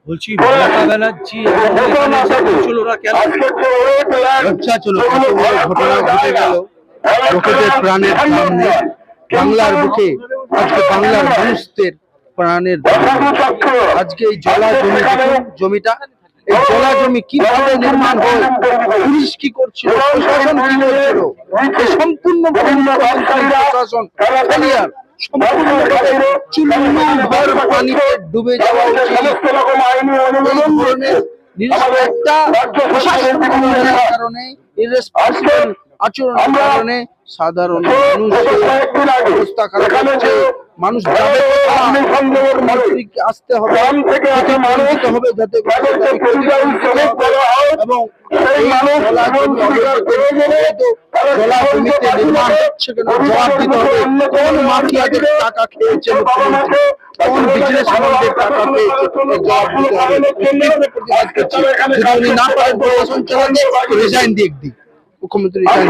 বলছি মমতা ব্যানার্জি চলো না কেন আচ্ছা চলো এত বড় ঘটনা ঘটে গেল, লোকেদের প্রাণের দাম নেই বাংলার বুকে। আজকে বাংলার মানুষদের প্রাণের দাম নেই। আজকে এই জলা জমি, জমিটা এই জলা জমি কিভাবে নির্মাণ হয়, পুলিশ কি করছিল, প্রশাসন কি করছিল, এই সম্পূর্ণ প্রশাসন ফেলিয়ার, সম্পূর্ণভাবে চুল্লুভর পানিতে ডুবে যাওয়া উচিত। এই ধরনের একটা প্রশাসনের কারণে, ইরেসপন্সিবল আচরণের কারণে সাধারণ মানুষের অবস্থা খারাপ হচ্ছে। মানুষ যাবে মন্ত্রীকে আসতে হবে, হবে যাতে এবং জলা জমিতে নির্মাণ হচ্ছে কেন জবাব দিতে হবে। কোন মাফিয়াদের টাকা খেয়েছে মুখ্যমন্ত্রী, কোন বিজনেসম্যানদের টাকা পেয়েছে, জবাব দিতে হবে। প্রতিবাদ করছি, যদি উনি না পারেন প্রশাসন চালাতে রিজাইন দিয়ে দিই, মুখ্যমন্ত্রী রিজাইন।